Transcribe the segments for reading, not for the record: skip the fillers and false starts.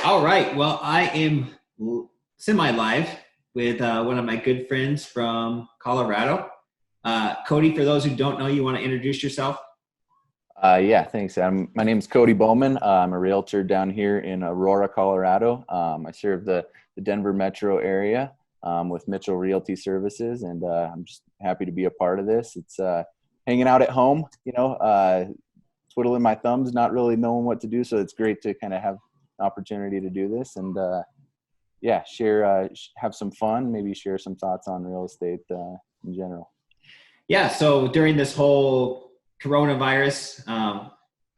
All right. Well, I am semi-live with one of my good friends from Colorado. Cody, for those who don't know, you want to introduce yourself? Yeah, thanks, Adam. My name is Cody Bowman. I'm a realtor down here in Aurora, Colorado. I serve the Denver metro area with Mitchell Realty Services, and I'm just happy to be a part of this. It's hanging out at home, twiddling my thumbs, not really knowing what to do. So it's great to kind of have an opportunity to do this and, share, have some fun, maybe share some thoughts on real estate in general. Yeah. So during this whole coronavirus,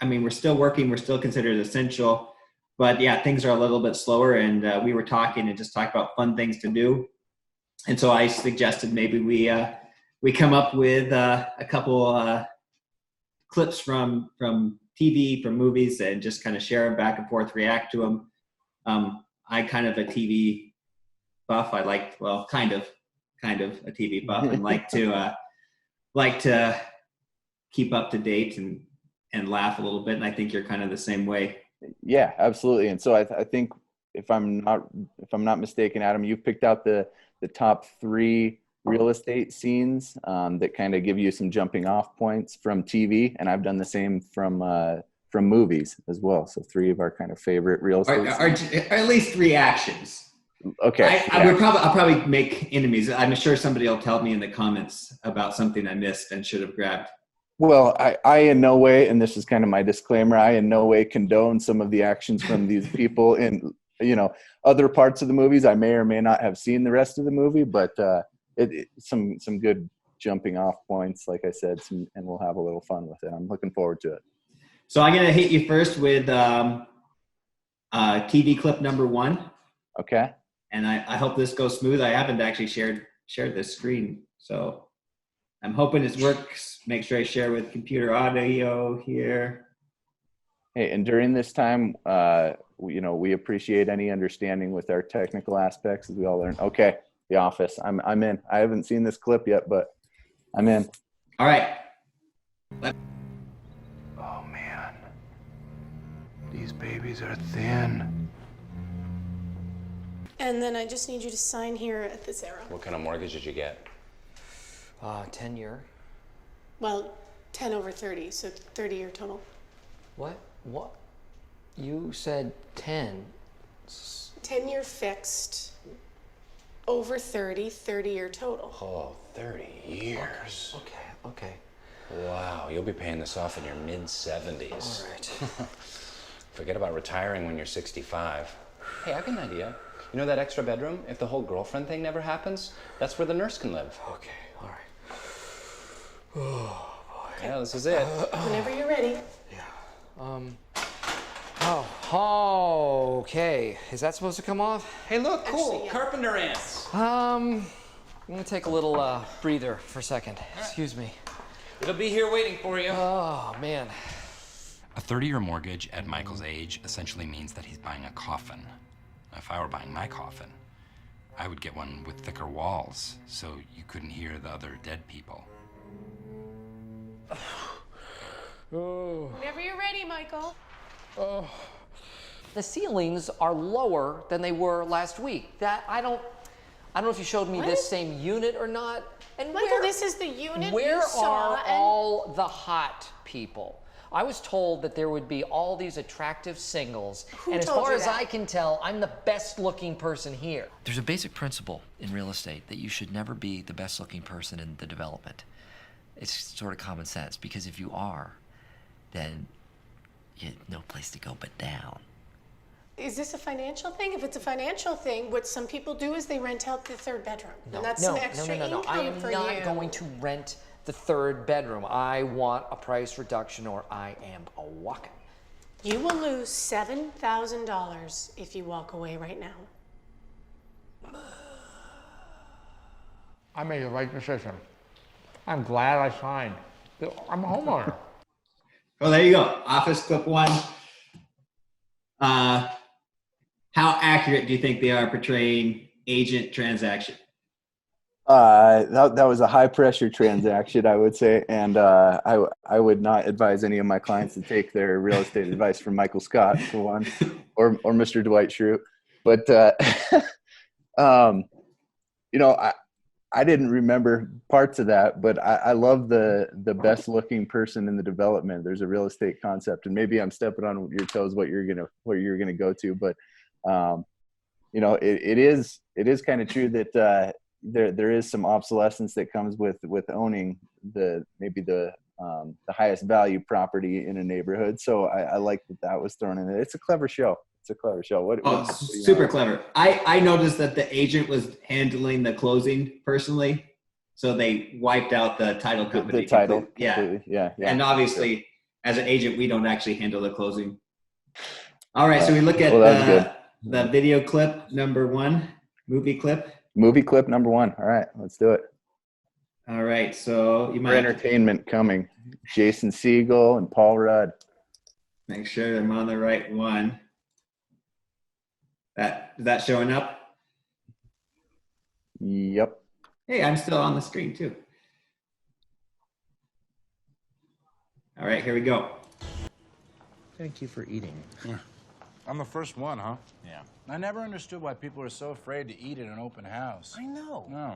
we're still working. We're still considered essential. But yeah, things are a little bit slower. And we were talking and just talked about fun things to do. And so I suggested maybe we come up with a couple clips from TV, from movies, and just kind of share them back and forth, react to them. I kind of a TV buff. Kind of a TV buff, and like to keep up to date and laugh a little bit. And I think you're kind of the same way. Yeah, absolutely. And so I think if I'm not mistaken, Adam, you've picked out the top 3 real estate scenes that kind of give you some jumping off points from TV, and I've done the same from movies as well. So 3 of our kind of favorite real estate scenes. Or at least 3 actions. Okay. I'll probably make enemies. I'm sure somebody will tell me in the comments about something I missed and should have grabbed. Well, I in no way, and this is kind of my disclaimer, I in no way condone some of the actions from these people in, other parts of the movies. I may or may not have seen the rest of the movie, but some good jumping off points, like I said, and we'll have a little fun with it. I'm looking forward to it. So I'm going to hit you first with TV clip number 1. Okay. And I hope this goes smooth. I haven't actually shared this screen, so I'm hoping it works. Make sure I share with computer audio here. Hey, and during this time, we appreciate any understanding with our technical aspects as we all learn. Okay, The Office. I'm in. I haven't seen this clip yet, but I'm in. All right. Oh man, these babies are thin. And then I just need you to sign here at this arrow. What kind of mortgage did you get? 10-year. Well, 10 over 30, so 30-year total. What? You said 10. 10-year fixed, over 30, 30-year total. Oh, 30 years. Okay. Wow, you'll be paying this off in your mid-70s. All right. Forget about retiring when you're 65. Hey, I've got an idea. You know that extra bedroom? If the whole girlfriend thing never happens, that's where the nurse can live. Okay, all right. Oh, boy. Yeah, this is it. Whenever you're ready. Yeah. Oh, okay. Is that supposed to come off? Hey, look, cool. Actually, yeah. Carpenter ants. I'm gonna take a little breather for a second. Excuse me. It'll be here waiting for you. Oh, man. A 30-year mortgage at Michael's age essentially means that he's buying a coffin. If I were buying my coffin, I would get one with thicker walls so you couldn't hear the other dead people. Whenever you're ready, Michael. The ceilings are lower than they were last week. I don't know if you showed me this same unit or not. And Michael, this is the unit where you saw. are all the hot people? I was told that there would be all these attractive singles. Who and as told far you as that? I can tell, I'm the best looking person here. There's a basic principle in real estate that you should never be the best looking person in the development. It's sort of common sense, because if you are, then you have no place to go but down. Is this a financial thing? If it's a financial thing, what some people do is they rent out the 3rd bedroom. And that's some extra income I am for not you. going to rent the 3rd bedroom. I want a price reduction or I am a walking. You will lose $7,000 if you walk away right now. I made the right decision. I'm glad I signed. I'm a homeowner. Oh, there you go. Office clip 1. How accurate do you think they are portraying agent transaction? That was a high pressure transaction, I would say, and I would not advise any of my clients to take their real estate advice from Michael Scott for one, or Mr. Dwight Schrute. But you know, I didn't remember parts of that, but I love the best looking person in the development. There's a real estate concept, and maybe I'm stepping on your toes what you're gonna go to, but you know, it is kind of true that there is some obsolescence that comes with owning maybe the highest value property in a neighborhood. So I like that was thrown in. It's a clever show. It's a clever show. What super clever. I noticed that the agent was handling the closing personally, so they wiped out the title company. The title, yeah. Yeah. And obviously, as an agent, we don't actually handle the closing. All right, so we look at the video clip number 1, movie clip. Movie clip number 1. All right, let's do it. All right, so you might entertainment coming. Jason Segel and Paul Rudd. Make sure I'm on the right one. Is that showing up? Yep. Hey, I'm still on the screen too. All right, here we go. Thank you for eating. I'm the first one, huh? Yeah. I never understood why people are so afraid to eat at an open house. I know. No.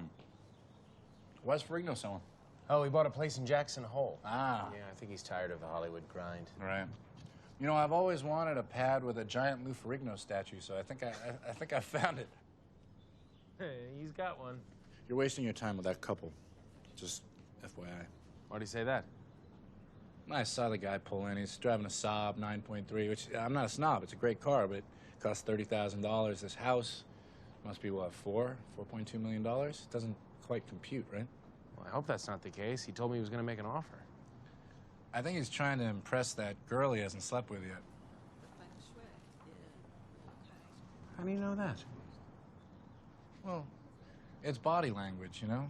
Why's Ferrigno selling? Oh, he bought a place in Jackson Hole. Ah. Yeah, I think he's tired of the Hollywood grind. Right. You know, I've always wanted a pad with a giant Lou Ferrigno statue, so I think I found it. Hey, he's got one. You're wasting your time with that couple. Just FYI. Why'd he say that? I saw the guy pull in. He's driving a Saab 9.3, which I'm not a snob. It's a great car, but it costs $30,000. This house must be, what, $4.2 million? It doesn't quite compute, right? Well, I hope that's not the case. He told me he was going to make an offer. I think he's trying to impress that girl he hasn't slept with yet. How do you know that? Well, it's body language, you know?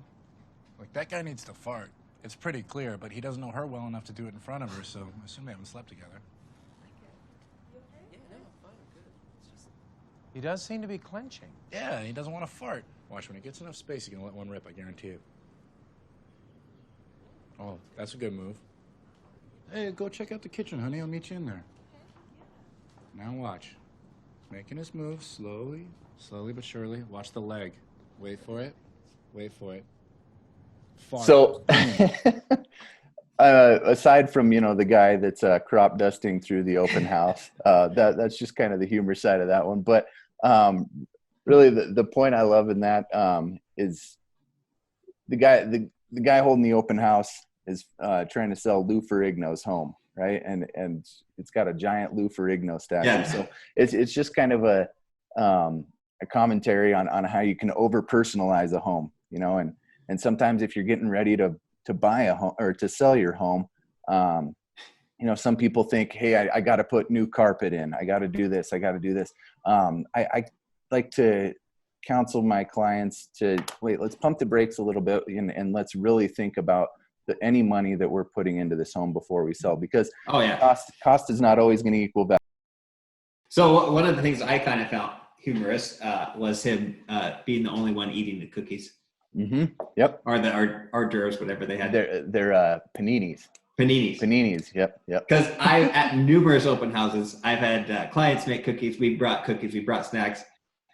Like, that guy needs to fart. It's pretty clear, but he doesn't know her well enough to do it in front of her, so I assume they haven't slept together. He does seem to be clenching. Yeah, he doesn't want to fart. Watch, when he gets enough space, he can let one rip, I guarantee it. Oh, that's a good move. Hey, go check out the kitchen, honey. I'll meet you in there. Now watch. Making his move slowly but surely. Watch the leg. Wait for it. Wait for it. Fart. So, aside from, you know, the guy that's crop dusting through the open house, that's just kind of the humor side of that one. But really, the point I love in that is the guy holding the open house is trying to sell Lou Ferrigno's home, right? And it's got a giant Lou Ferrigno statue. Yeah. So it's just kind of a commentary on how you can over personalize a home, you know, and sometimes if you're getting ready to buy a home or to sell your home, you know, some people think, hey, I got to put new carpet in. I got to do this. I got to do this. I like to counsel my clients to wait, let's pump the brakes a little bit and let's really think about any money that we're putting into this home before we sell, because cost is not always going to equal value. So one of the things I kind of found humorous was him being the only one eating the cookies. Mm-hmm. Yep. Or the hors d'oeuvres, whatever they had. They're paninis. Paninis. Yep. Because at numerous open houses, I've had clients make cookies. We brought snacks,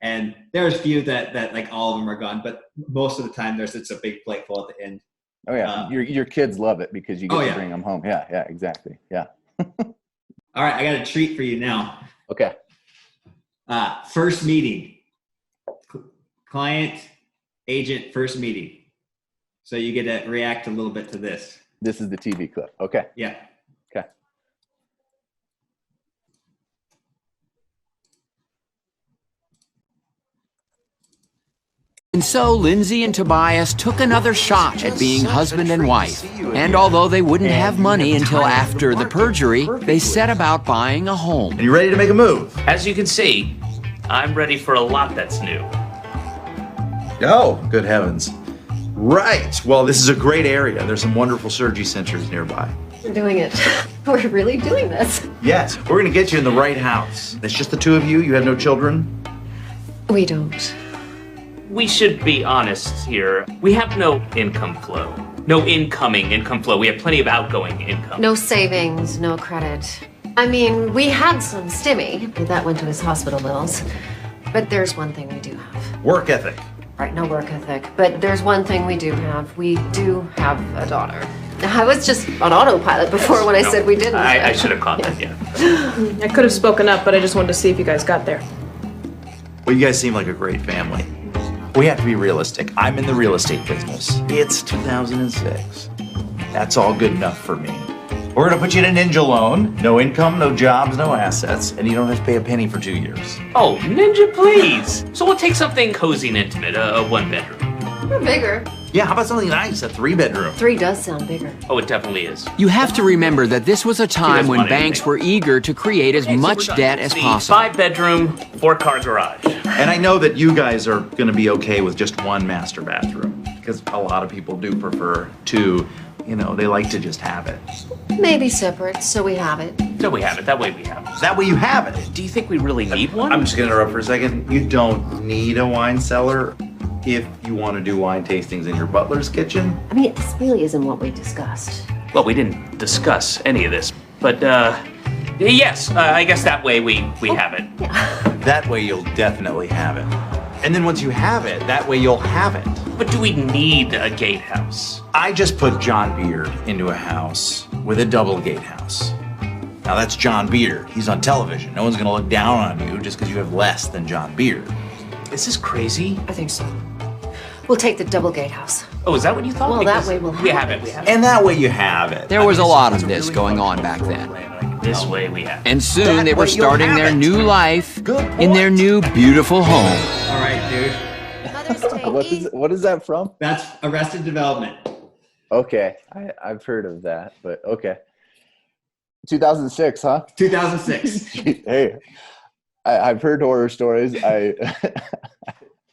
and there's a few that like all of them are gone, but most of the time there's a big plate full at the end. Oh yeah, your kids love it because you get to bring them home. Yeah, exactly. Yeah. All right, I got a treat for you now. Okay. First meeting. Client, agent, first meeting. So you get to react a little bit to this. This is the TV clip. Okay. Yeah. Okay. And so Lindsay and Tobias took another shot at being husband and wife. And although they wouldn't have money until after the perjury, they set about buying a home. And you ready to make a move? As you can see, I'm ready for a lot that's new. Oh, good heavens. Right. Well, this is a great area. There's some wonderful surgery centers nearby. We're doing it. We're really doing this. Yes, we're going to get you in the right house. It's just the two of you. You have no children? We don't. we should be honest here. We have no income flow. No incoming income flow. We have plenty of outgoing income. No savings, no credit. I mean, we had some stimmy, but that went to his hospital bills. But there's one thing we do have. Work ethic. Right, no work ethic. But there's one thing we do have. We do have a daughter. I was just on autopilot before when I said we didn't. I should have caught that, yeah. I could have spoken up, but I just wanted to see if you guys got there. Well, you guys seem like a great family. We have to be realistic. I'm in the real estate business. It's 2006. That's all good enough for me. We're gonna put you in a ninja loan. No income, no jobs, no assets, and you don't have to pay a penny for 2 years. Oh, Ninja, please. So we'll take something cozy and intimate, a 1-bedroom. We're bigger. Yeah, how about something nice, a 3-bedroom? 3 does sound bigger. Oh, it definitely is. You have to remember that this was a time when want banks anything. were eager to create as much debt as possible. 5-bedroom, 4-car garage. And I know that you guys are gonna be okay with just 1 master bathroom, because a lot of people do prefer 2. You know, they like to just have it. Maybe separate, so we have it. So we have it. That way we have it. That way you have it. Do you think we really need one? I'm just gonna interrupt for a second. You don't need a wine cellar if you want to do wine tastings in your butler's kitchen. I mean, this really isn't what we discussed. Well, we didn't discuss any of this, but yes, I guess that way we have it. That way you'll definitely have it. And then once you have it, that way you'll have it. But do we need a gatehouse? I just put John Beard into a house with a double gatehouse. Now that's John Beard. He's on television. No one's gonna look down on you just because you have less than John Beard. Is this crazy? I think so. We'll take the double gatehouse. Oh, is that what you thought? Well, Because that way we'll we have have it. We have it. And that way you have it. There was a lot of this going on back then. This way we have it. And soon That they were way you'll starting have their it. new life Good in their new beautiful home. All right, dude. What is that from? That's Arrested Development. Okay, I've heard of that, but okay. 2006, huh? 2006. Hey, I've heard horror stories. I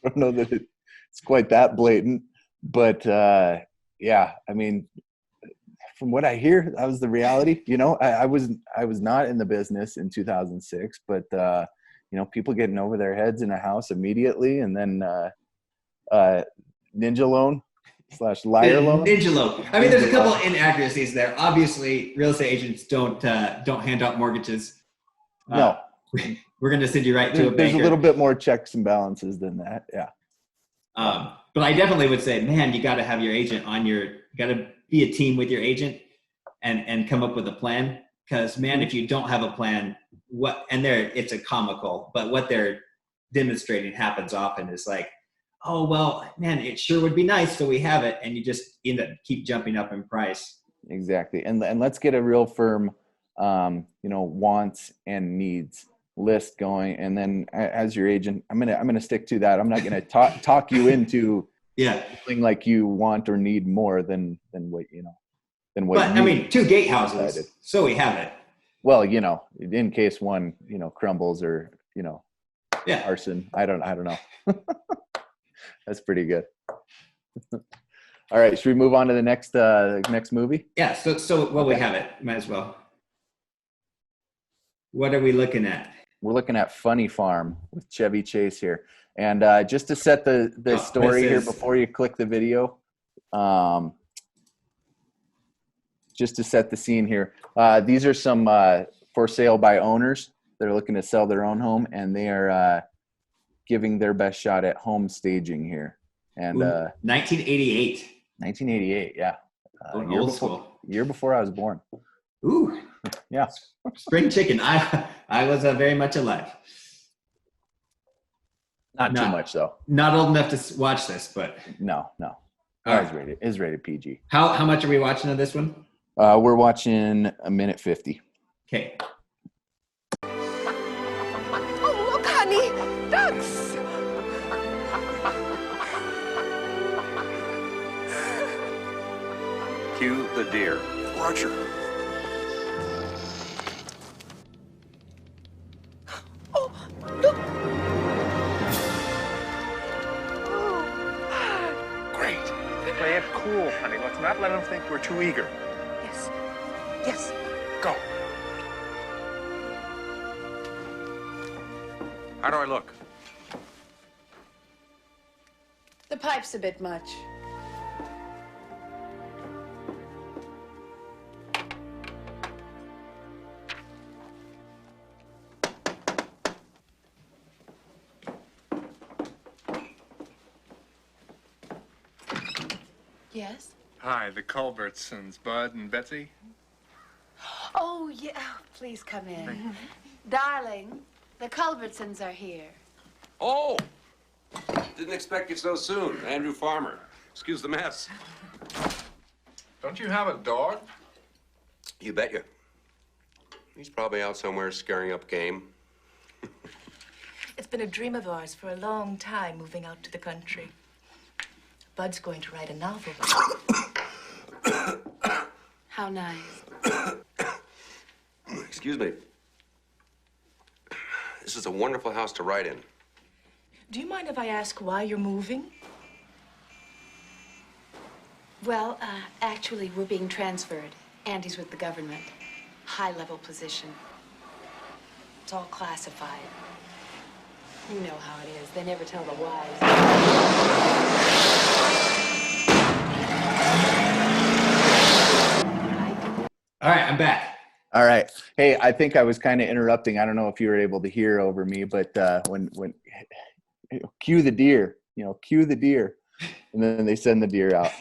don't know that it's quite that blatant, but yeah, I mean, from what I hear, that was the reality. You know, I was not in the business in 2006, but you know, people getting over their heads in a house immediately, and then ninja loan / liar loan. Ninja loan. I mean, there's a couple of inaccuracies there. Obviously, real estate agents don't hand out mortgages. No, we're going to send you right to a there's banker. a little bit more checks and balances than that. Yeah. But I definitely would say, man, you got to have your agent on you got to be a team with your agent and come up with a plan. Because man, if you don't have a plan, it's a comical, but what they're demonstrating happens often is like, oh, well, man, it sure would be nice. So we have it. And you just end up keep jumping up in price. Exactly. And let's get a real firm, you know, wants and needs list going. And then as your agent, I'm going to stick to that. I'm not going to talk you into feeling like you want or need more than what, you know, than what. But I mean, 2 gatehouses. Decided. So we have it. Well, you know, in case one, you know, crumbles or, you know, arson. I don't know. That's pretty good. All right, should we move on to the next movie? Yeah. So we have it. Might as well. What are we looking at? We're looking at Funny Farm with Chevy Chase here, and just to set the story here before you click the video, just to set the scene here. These are some for sale by owners that are looking to sell their own home, and they are giving their best shot at home staging here. And 1988. 1988, yeah. Year before I was born. Ooh. Yeah. Spring chicken. I was very much alive. Not too much though. Not old enough to watch this, but no. All right. It's rated PG. How much are we watching of this one? We're watching 1:50. Okay. Oh, look, honey, ducks. Cue the deer. Roger. Oh, look. Great. Play it cool, honey. Let's not let them think we're too eager. Yes. Yes. Go. How do I look? The pipe's a bit much. Yes? Hi, the Culbertsons, Bud and Betsy. Oh, yeah. Please come in. Darling, the Culbertsons are here. Oh! Didn't expect you so soon. Andrew Farmer. Excuse the mess. Don't you have a dog? You betcha. He's probably out somewhere scaring up game. It's been a dream of ours for a long time, moving out to the country. Bud's going to write a novel. How nice. Excuse me. This is a wonderful house to write in. Do you mind if I ask why you're moving? Well, actually, we're being transferred. Andy's with the government. High-level position. It's all classified. You know how it is. They never tell the wives. All right, I'm back. All right. Hey, I think I was kind of interrupting. I don't know if you were able to hear over me, but when cue the deer, cue the deer, and then they send the deer out.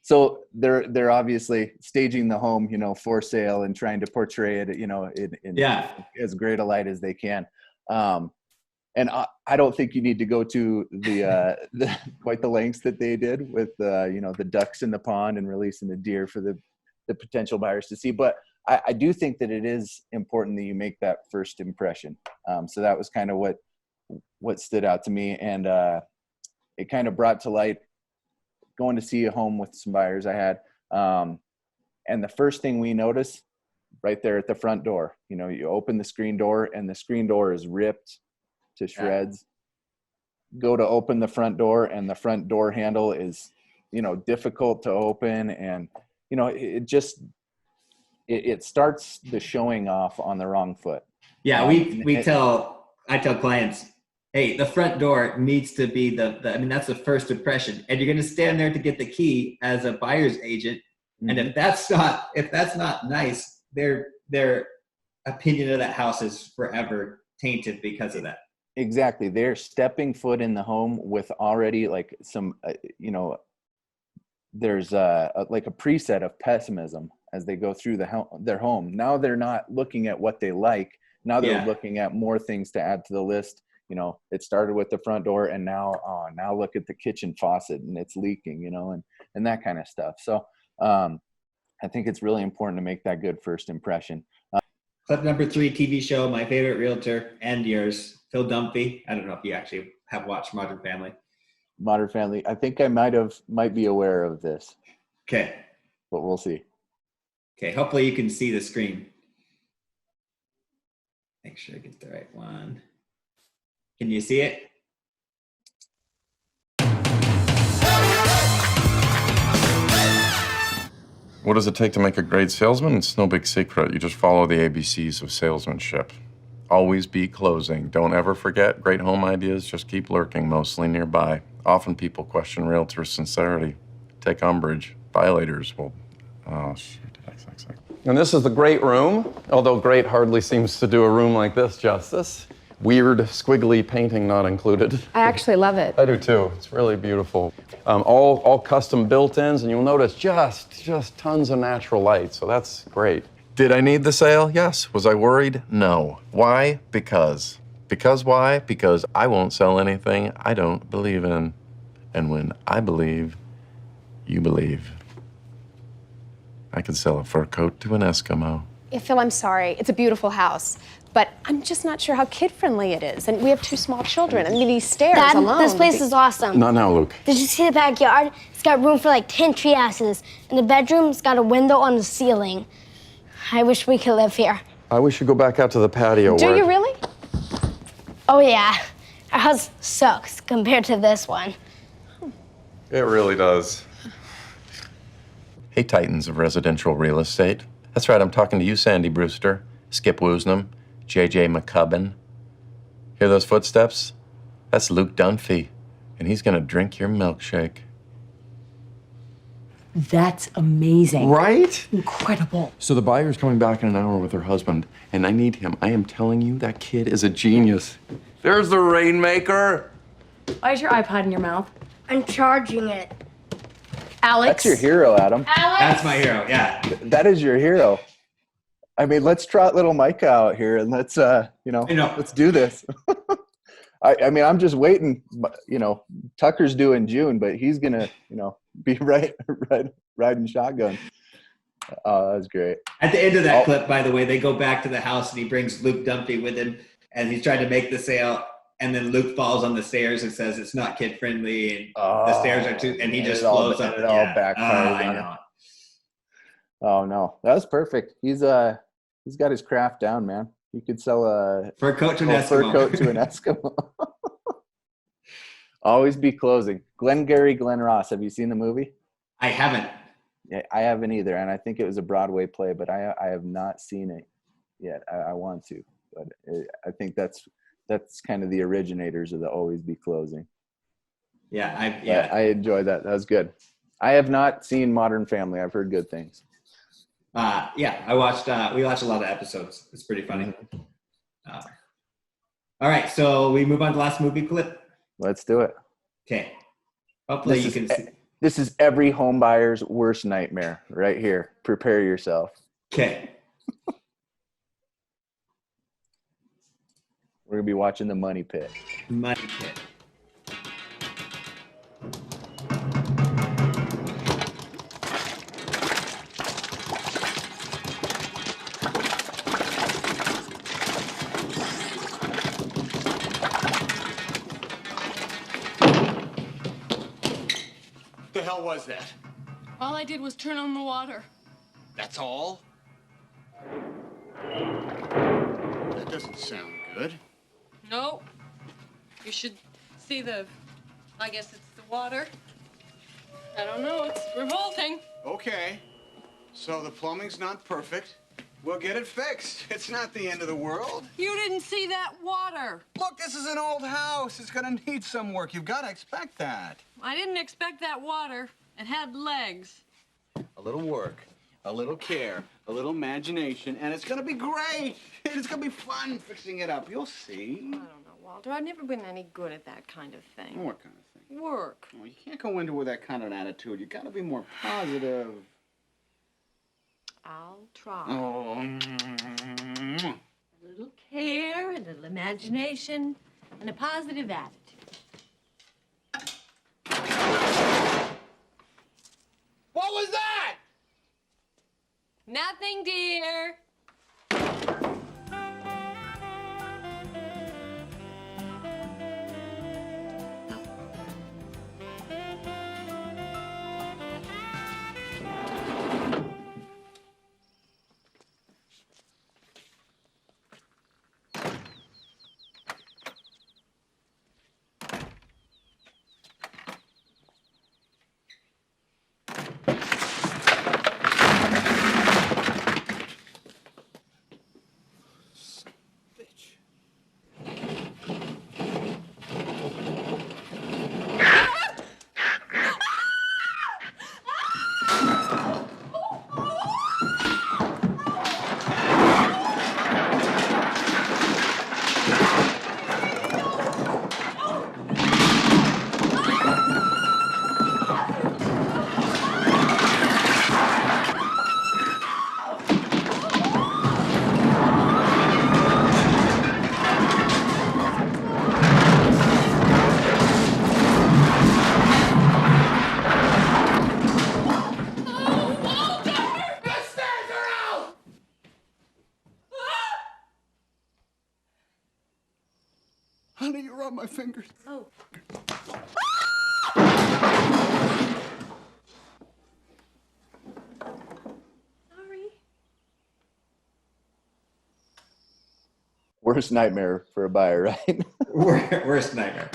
So they're obviously staging the home, for sale and trying to portray it, in as great a light as they can. And I don't think you need to go to the quite the lengths that they did with the ducks in the pond and releasing the deer for the potential buyers to see. But I do think that it is important that you make that first impression. So that was kind of what stood out to me, and it kind of brought to light going to see a home with some buyers I had. And the first thing we noticed right there at the front door, you open the screen door and the screen door is ripped to shreds. Go to open the front door and the front door handle is, difficult to open. And, it starts the showing off on the wrong foot. Yeah. I tell clients, hey, the front door needs to be that's the first impression. And you're going to stand there to get the key as a buyer's agent. Mm-hmm. And if that's not nice, their opinion of that house is forever tainted because of that. Exactly. They're stepping foot in the home with already like some, there's like a preset of pessimism as they go through their home. Now they're not looking at what they like. Now they're looking at more things to add to the list. It started with the front door, and now look at the kitchen faucet and it's leaking, and that kind of stuff. So I think it's really important to make that good first impression. Clip number 3 TV show, my favorite realtor and yours, Phil Dunphy. I don't know if you actually have watched Modern Family. Modern Family. I think I might be aware of this. Okay. But we'll see. Okay. Hopefully you can see the screen. Make sure I get the right one. Can you see it? What does it take to make a great salesman? It's no big secret. You just follow the ABCs of salesmanship. Always be closing. Don't ever forget, great home ideas just keep lurking, mostly nearby. Often people question realtors' sincerity. Take umbrage. Violators will... Oh, shoot. And this is the great room, although great hardly seems to do a room like this justice. Weird, squiggly painting not included. I actually love it. I do too. It's really beautiful. All custom built-ins, and you'll notice just tons of natural light, so that's great. Did I need the sale? Yes. Was I worried? No. Why? Because. Because why? Because I won't sell anything I don't believe in. And when I believe, you believe. I could sell a fur coat to an Eskimo. Yeah, Phil, I'm sorry. It's a beautiful house, but I'm just not sure how kid-friendly it is. And we have 2 small children. I mean, these stairs Dad, alone. this place is awesome. Not now, Luke. Did you see the backyard? It's got room for like 10 tree houses, and the bedroom's got a window on the ceiling. I wish we could live here. I wish you go back out to the patio. Do you really? Oh yeah, our house sucks compared to this one. It really does. Hey, titans of residential real estate. That's right, I'm talking to you, Sandy Brewster, Skip Woosnam, J.J. McCubbin. Hear those footsteps? That's Luke Dunphy, and he's gonna drink your milkshake. That's amazing. Right? Incredible. So the buyer's coming back in an hour with her husband, and I need him. I am telling you, that kid is a genius. There's the rainmaker. Why is your iPod in your mouth? I'm charging it. Alex? That's your hero, Adam. Alex! That's my hero, yeah. That is your hero. I mean, let's trot little Micah out here and let's, let's do this. I mean, I'm just waiting. Tucker's due in June, but he's gonna, be riding shotgun. Oh, that was great. At the end of that clip, by the way, they go back to the house and he brings Luke Dumpty with him, and he's trying to make the sale. And then Luke falls on the stairs and says it's not kid friendly, and the stairs are too, and he just blows up. It all backfires. I know. Oh no, that was perfect. He's got his craft down, man. He could sell a fur coat to an Eskimo. Fur coat to an Eskimo. Always be closing. Glengarry Glen Ross. Have you seen the movie? I haven't. Yeah, I haven't either, and I think it was a Broadway play, but I have not seen it yet. I want to, but I think that's kind of the originators of the Always Be Closing. Yeah, I enjoyed that. That was good. I have not seen Modern Family. I've heard good things. I watched. We watched a lot of episodes. It's pretty funny. All right, so we move on to the last movie clip. Let's do it. Okay. Hopefully you can see. This is every home buyer's worst nightmare right here. Prepare yourself. Okay. We're going to be watching The Money Pit. Money Pit. The hell was that? All I did was turn on the water. That's all? That doesn't sound good. No. You should see I guess it's the water. I don't know, it's revolting. Okay. So the plumbing's not perfect. We'll get it fixed. It's not the end of the world. You didn't see that water. Look, this is an old house. It's gonna need some work. You've got to expect that. I didn't expect that water. It had legs. A little work, a little care, a little imagination, and it's gonna be great. It's gonna be fun fixing it up. You'll see. I don't know, Walter. I've never been any good at that kind of thing. What kind of thing? Work. Oh, you can't go into it with that kind of an attitude. You gotta be more positive. I'll try. Oh. A little care, a little imagination, and a positive attitude. What was that? Nothing, dear. Honey, you're on my fingers. Oh. Sorry. Worst nightmare for a buyer, right? Worst nightmare.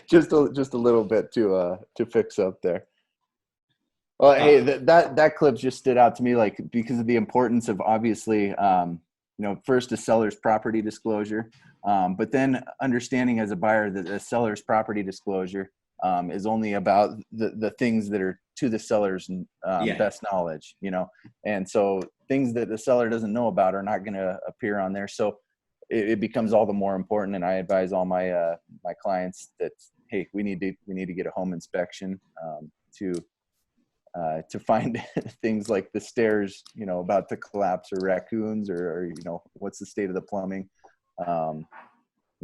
just a little bit to fix up there. Well, hey, that clip just stood out to me, like, because of the importance of, obviously, first a seller's property disclosure, but then understanding as a buyer that the seller's property disclosure is only about the things that are to the seller's best knowledge, you know, and so things that the seller doesn't know about are not going to appear on there. So it becomes all the more important. And I advise all my my clients that, hey, we need to get a home inspection to find things like the stairs, you know, about to collapse, or raccoons, or you know, what's the state of the plumbing,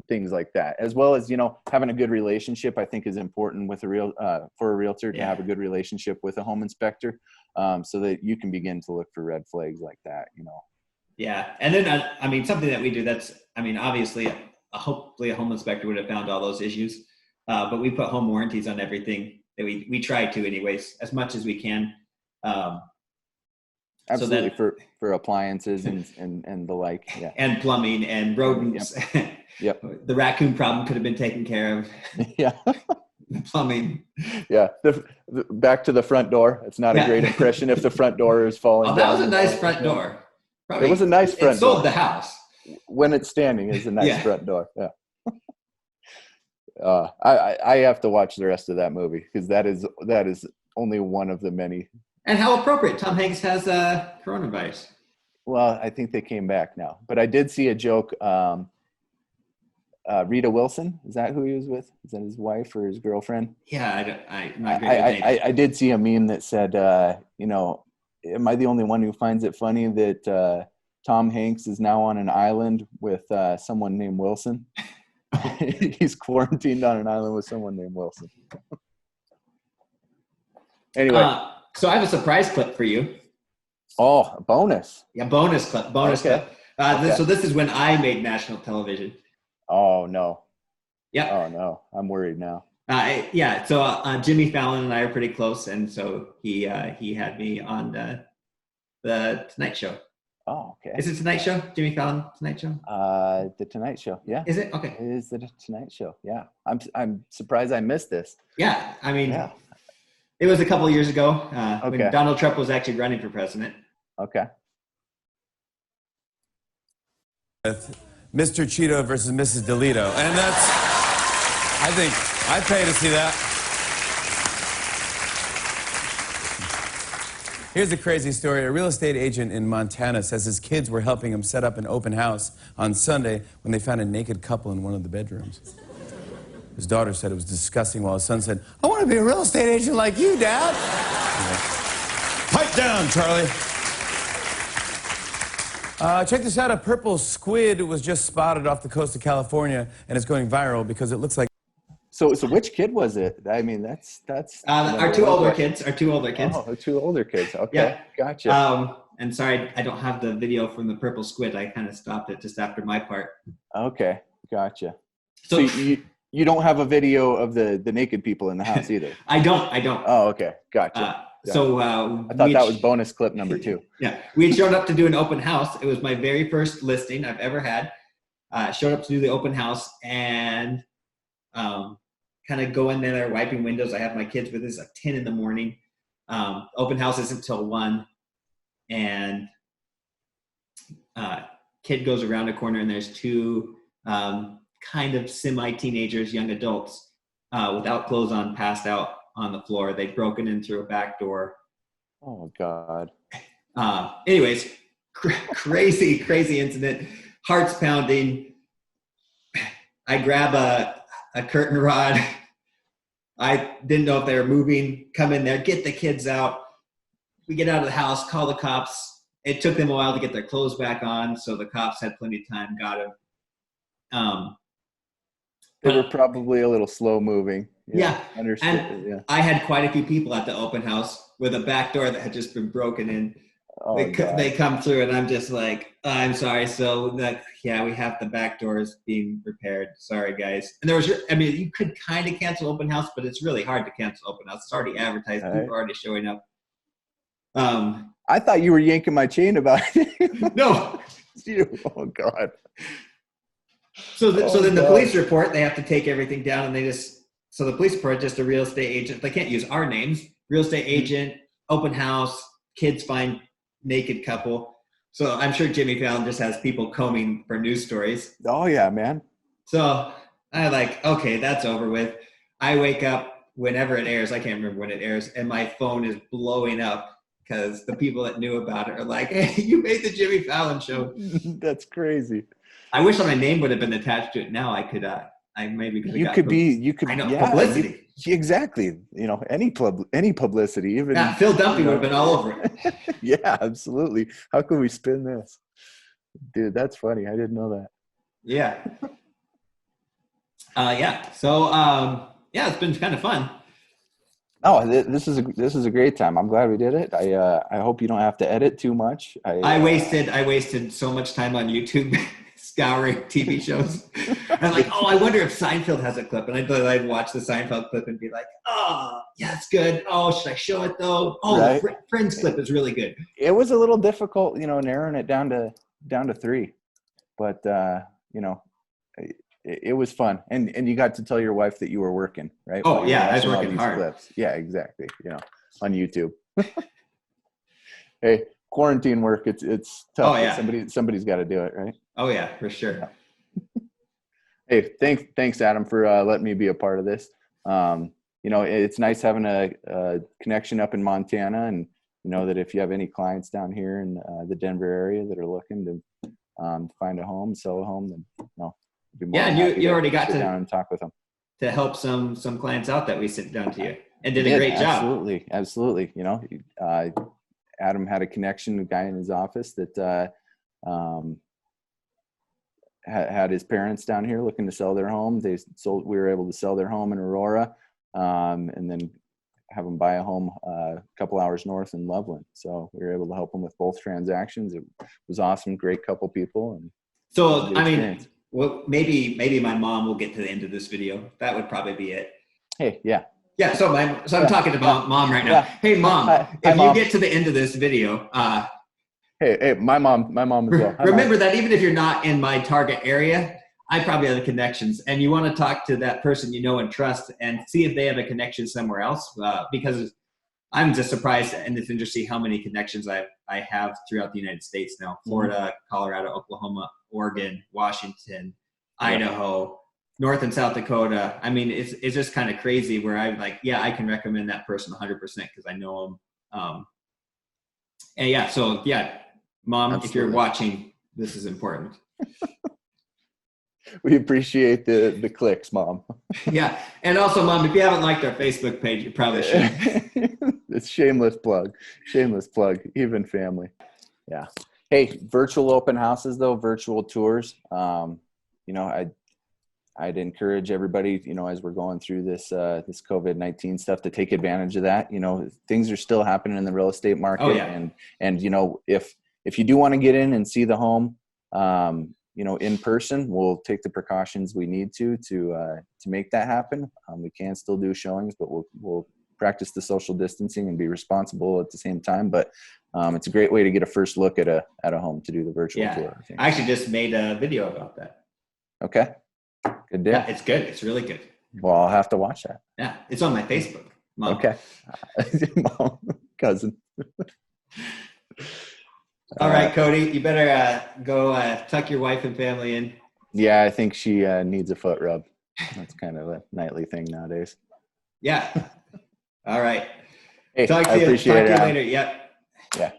things like that. As well as, you know, having a good relationship, I think is important with for a realtor to have a good relationship with a home inspector, so that you can begin to look for red flags like that, you know. Yeah. And then, I mean, something that we do obviously, hopefully a home inspector would have found all those issues, but we put home warranties on everything that we try to anyways, as much as we can. Absolutely, so for appliances and the like. Yeah. And plumbing and rodents. Yep. The raccoon problem could have been taken care of. Yeah. Plumbing. Yeah. Back to the front door. It's not a great impression if the front door is falling down. That was a nice front door. Probably, it was a nice front door. It sold the house. When it's standing, it's a nice front door. Yeah. I have to watch the rest of that movie, because that is only one of the many. And how appropriate. Tom Hanks has coronavirus. Well, I think they came back now. But I did see a joke. Rita Wilson, is that who he was with? Is that his wife or his girlfriend? Yeah, I'm not great at names. I did see a meme that said, you know, am I the only one who finds it funny that Tom Hanks is now on an island with someone named Wilson? He's quarantined on an island with someone named Wilson. Anyway. So I have a surprise clip for you. Oh, a bonus. Yeah, bonus clip. Clip. So this is when I made national television. Oh, no. Yep. Oh, no. I'm worried now. Yeah. So Jimmy Fallon and I are pretty close. And so he had me on the Tonight Show. Oh, okay. Is it Tonight Show? Jimmy Fallon Tonight Show? The Tonight Show. Yeah. Is it? Okay. It is the Tonight Show. Yeah. I'm surprised I missed this. Yeah. I mean, it was a couple of years ago when Donald Trump was actually running for president. Okay. Mr. Cheeto versus Mrs. Delito. And that's, I think, I'd pay to see that. Here's a crazy story. A real estate agent in Montana says his kids were helping him set up an open house on Sunday when they found a naked couple in one of the bedrooms. His daughter said it was disgusting, while his son said, I want to be a real estate agent like you, Dad. Pipe down, Charlie. Check this out. A purple squid was just spotted off the coast of California, and it's going viral because it looks like... So which kid was it? I mean, that's our two older kids. Oh, two older kids. Okay, yeah. Gotcha. And sorry, I don't have the video from the purple squid. I kind of stopped it just after my part. Okay, gotcha. So you don't have a video of the naked people in the house either? I don't. Oh, okay, gotcha. So I thought that was bonus clip number 2. Yeah, we had showed up to do an open house. It was my very first listing I've ever had. Showed up to do the open house and kind of go in there wiping windows. I have my kids with us, like 10 in the morning. Open house isn't till 1, and kid goes around a corner and there's 2 kind of semi-teenagers, young adults, without clothes on, passed out on the floor. They'd broken in through a back door. Oh, God. Anyways, crazy incident. Heart's pounding. I grab a curtain rod. I didn't know if they were moving. Come in there, get the kids out. We get out of the house, call the cops. It took them a while to get their clothes back on, so the cops had plenty of time, got them. They were probably a little slow moving. Yeah. Understood. And I had quite a few people at the open house with a back door that had just been broken in. Oh, they come through and I'm just like, oh, I'm sorry. So we have the back doors being repaired. Sorry, guys. And you could kind of cancel open house, but it's really hard to cancel open house. It's already advertised. People are already showing up. I thought you were yanking my chain about it. No. Oh, God. So then the police report, they have to take everything down, and so the police report, just a real estate agent. They can't use our names. Real estate agent, open house, kids find naked couple. So I'm sure Jimmy Fallon just has people combing for news stories. Oh, yeah, man. So I okay, that's over with. I wake up whenever it airs, I can't remember when it airs, and my phone is blowing up because the people that knew about it are like, hey, you made the Jimmy Fallon show. That's crazy. I wish my name would have been attached to it. Now I could, I maybe could have You could, I know, yeah, publicity. Exactly. You know, any publicity, even. Yeah, Phil Dumpy would have been all over it. Yeah, absolutely. How can we spin this? Dude, that's funny. I didn't know that. Yeah. Yeah. So, yeah, it's been kind of fun. Oh, this is a great time. I'm glad we did it. I hope you don't have to edit too much. I wasted so much time on YouTube scouring TV shows. I'm like, oh, I wonder if Seinfeld has a clip. And I'd watch the Seinfeld clip and be like, oh, yeah, it's good. Oh, should I show it though? Oh, right? the Friends clip is really good. It was a little difficult, you know, narrowing it down to 3, but you know, it was fun, and you got to tell your wife that you were working, right? Oh yeah, I was working hard. Clips. Yeah, exactly. You know, on YouTube. Hey, quarantine work, it's tough. Oh yeah, somebody's got to do it, right? Oh yeah, for sure. Hey, thanks, Adam, for letting me be a part of this. You know, it's nice having a connection up in Montana, and you know that if you have any clients down here in the Denver area that are looking to find a home, sell a home, then you know. Yeah, and you already got to down and talk with them to help some clients out that we sent down to you, and did a great job. Absolutely. You know, Adam had a connection, a guy in his office that had his parents down here looking to sell their home. We were able to sell their home in Aurora, and then have them buy a home a couple hours north in Loveland. So we were able to help them with both transactions. It was awesome, great couple people, and so I mean. Well, maybe my mom will get to the end of this video. That would probably be it. Hey, yeah. Yeah, so I'm talking to mom right now. Yeah. Hey, Mom, if you get to the end of this video, hey, my mom as well. Remember that even if you're not in my target area, I probably have the connections, and you want to talk to that person you know and trust, and see if they have a connection somewhere else. Because I'm just surprised in this industry how many connections I have throughout the United States now: Florida, Colorado, Oklahoma, Oregon, Washington, Idaho, North and South Dakota. I mean, it's just kind of crazy where I'm like, yeah, I can recommend that person 100% because I know them. And yeah, so yeah, Mom, Absolutely. If you're watching, this is important. We appreciate the clicks, Mom. Yeah, and also, Mom, if you haven't liked our Facebook page, you probably should. It's shameless plug, even family. Yeah. Hey, virtual open houses though, virtual tours. You know, I'd encourage everybody, you know, as we're going through this COVID-19 stuff, to take advantage of that. You know, things are still happening in the real estate market. Oh, yeah. And you know, if you do want to get in and see the home, you know, in person, we'll take the precautions we need to make that happen. We can still do showings, but we'll practice the social distancing and be responsible at the same time. But it's a great way to get a first look at a home to do the virtual tour. I actually just made a video about that. Okay. Good deal. Yeah, it's good. It's really good. Well, I'll have to watch that. Yeah, it's on my Facebook. Mom. Okay. Mom, cousin. All right, Cody, you better go tuck your wife and family in. Yeah, I think she needs a foot rub. That's kind of a nightly thing nowadays. Yeah. All right. Hey, Talk to you later. Yep. Yeah.